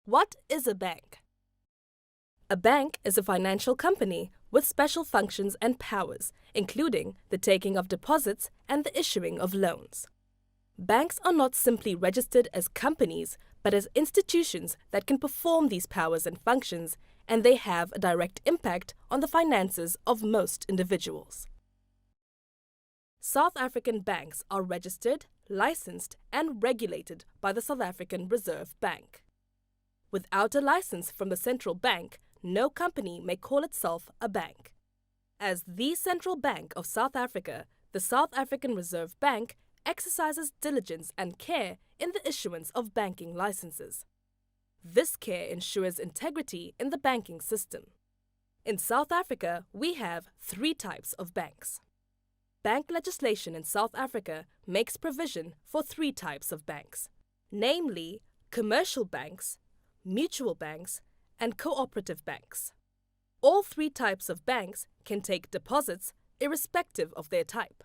What is a bank? A bank is a financial company with special functions and powers, including the taking of deposits and the issuing of loans. Banks are not simply registered as companies, but as institutions that can perform these powers and functions, and they have a direct impact on the finances of most individuals. South African banks are registered, licensed, and regulated by the South African Reserve Bank. Without a license from the central bank, no company may call itself a bank. As the central bank of South Africa, the South African Reserve Bank exercises diligence and care in the issuance of banking licenses. This care ensures integrity in the banking system. In South Africa, we have 3 types of banks. Bank legislation in South Africa makes provision for 3 types of banks, namely commercial banks, mutual banks, and cooperative banks. All 3 types of banks can take deposits irrespective of their type.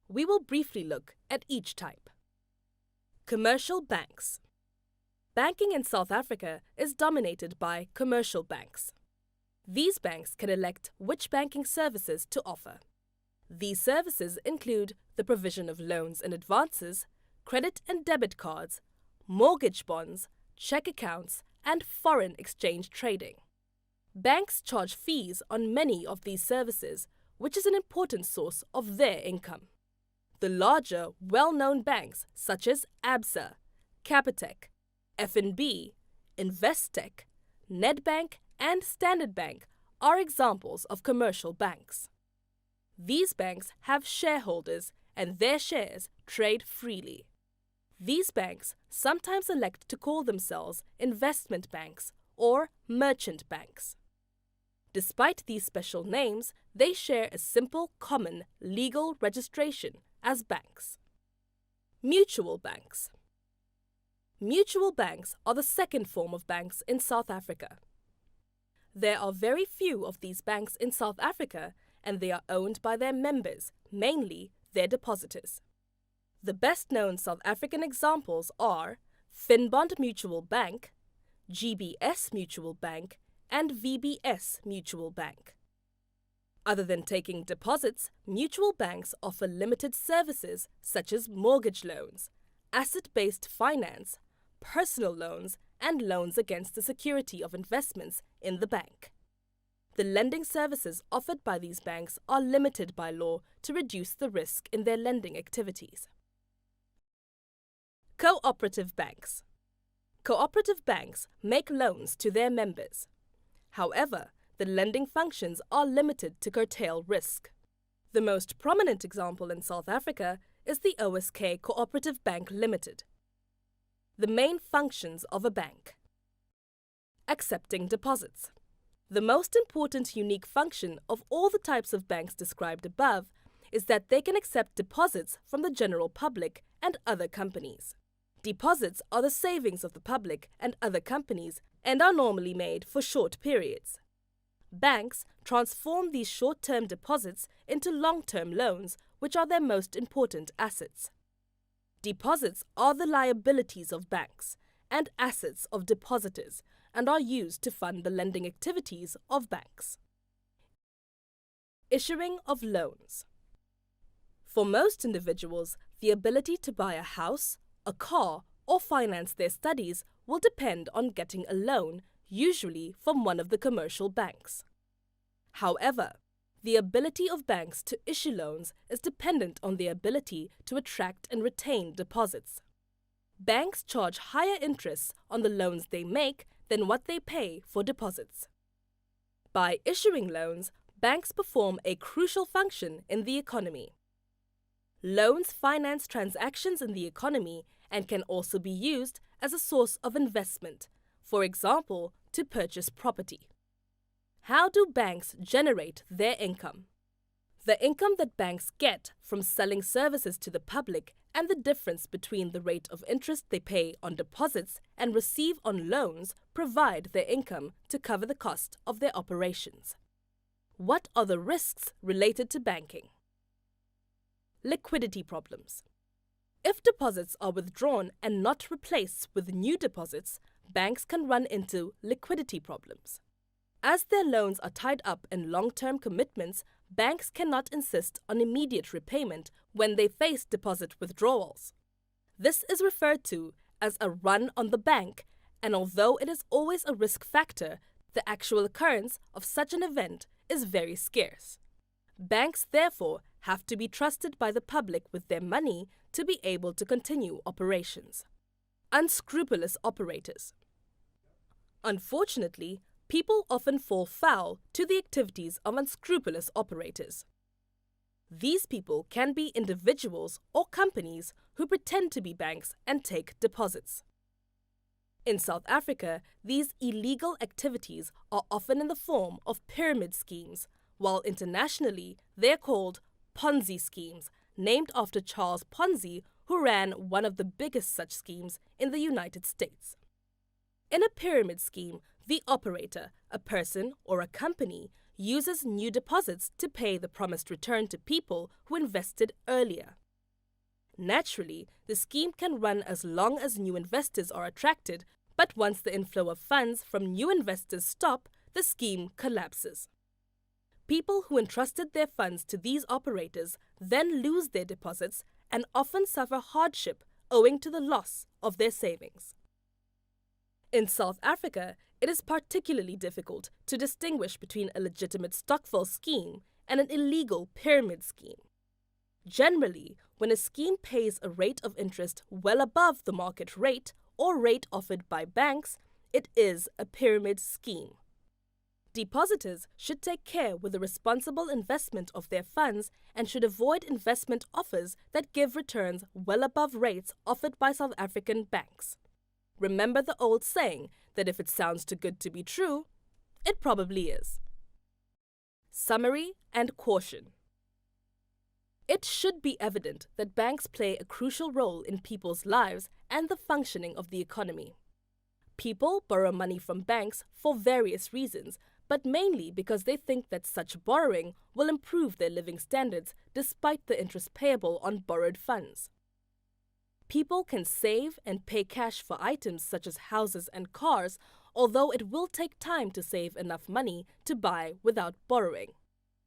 We will briefly look at each type. Commercial banks. Banking in South Africa is dominated by commercial banks. These banks can elect which banking services to offer. These services include the provision of loans and advances, credit and debit cards, mortgage bonds, check accounts, and foreign exchange trading. Banks charge fees on many of these services, which is an important source of their income. The larger, well-known banks such as Absa, Capitec, FNB, Investec, Nedbank, and Standard Bank are examples of commercial banks. These banks have shareholders and their shares trade freely. These banks sometimes elect to call themselves investment banks or merchant banks. Despite these special names, they share a simple, common, legal registration as banks. Mutual banks. Mutual banks are the second form of banks in South Africa. There are very few of these banks in South Africa, and they are owned by their members, mainly their depositors. The best-known South African examples are Finbond Mutual Bank, GBS Mutual Bank, and VBS Mutual Bank. Other than taking deposits, mutual banks offer limited services such as mortgage loans, asset-based finance, personal loans, and loans against the security of investments in the bank. The lending services offered by these banks are limited by law to reduce the risk in their lending activities. Cooperative banks. Cooperative banks make loans to their members. However, the lending functions are limited to curtail risk. The most prominent example in South Africa is the OSK Cooperative Bank Limited. The main functions of a bank. Accepting deposits. The most important unique function of all the types of banks described above is that they can accept deposits from the general public and other companies. Deposits are the savings of the public and other companies and are normally made for short periods. Banks transform these short-term deposits into long-term loans, which are their most important assets. Deposits are the liabilities of banks and assets of depositors and are used to fund the lending activities of banks. Issuing of loans. For most individuals, the ability to buy a house, a car, or finance their studies will depend on getting a loan, usually from one of the commercial banks. However, the ability of banks to issue loans is dependent on their ability to attract and retain deposits. Banks charge higher interests on the loans they make than what they pay for deposits. By issuing loans, banks perform a crucial function in the economy. Loans finance transactions in the economy and can also be used as a source of investment, for example, to purchase property. How do banks generate their income? The income that banks get from selling services to the public and the difference between the rate of interest they pay on deposits and receive on loans provide their income to cover the cost of their operations. What are the risks related to banking? Liquidity problems. If deposits are withdrawn and not replaced with new deposits, banks can run into liquidity problems. As their loans are tied up in long-term commitments, banks cannot insist on immediate repayment when they face deposit withdrawals. This is referred to as a run on the bank, and although it is always a risk factor, the actual occurrence of such an event is very scarce. Banks, therefore, have to be trusted by the public with their money to be able to continue operations. Unscrupulous operators. Unfortunately, people often fall foul to the activities of unscrupulous operators. These people can be individuals or companies who pretend to be banks and take deposits. In South Africa, these illegal activities are often in the form of pyramid schemes, while internationally they're called Ponzi schemes, named after Charles Ponzi, who ran one of the biggest such schemes in the United States. In a pyramid scheme, the operator, a person or a company, uses new deposits to pay the promised return to people who invested earlier. Naturally, the scheme can run as long as new investors are attracted, but once the inflow of funds from new investors stop, the scheme collapses. People who entrusted their funds to these operators then lose their deposits and often suffer hardship owing to the loss of their savings. In South Africa, it is particularly difficult to distinguish between a legitimate stokvel scheme and an illegal pyramid scheme. Generally, when a scheme pays a rate of interest well above the market rate or rate offered by banks, it is a pyramid scheme. Depositors should take care with the responsible investment of their funds and should avoid investment offers that give returns well above rates offered by South African banks. Remember the old saying that if it sounds too good to be true, it probably is. Summary and caution. It should be evident that banks play a crucial role in people's lives and the functioning of the economy. People borrow money from banks for various reasons, but mainly because they think that such borrowing will improve their living standards despite the interest payable on borrowed funds. People can save and pay cash for items such as houses and cars, although it will take time to save enough money to buy without borrowing.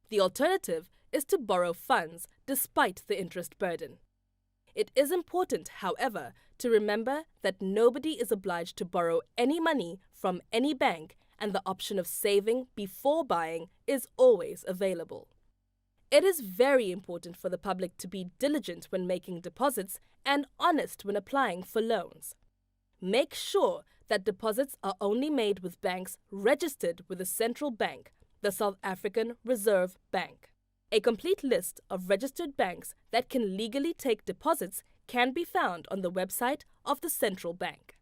The alternative is to borrow funds despite the interest burden. It is important, however, to remember that nobody is obliged to borrow any money from any bank, and the option of saving before buying is always available. It is very important for the public to be diligent when making deposits and honest when applying for loans. Make sure that deposits are only made with banks registered with the central bank, the South African Reserve Bank. A complete list of registered banks that can legally take deposits can be found on the website of the central bank.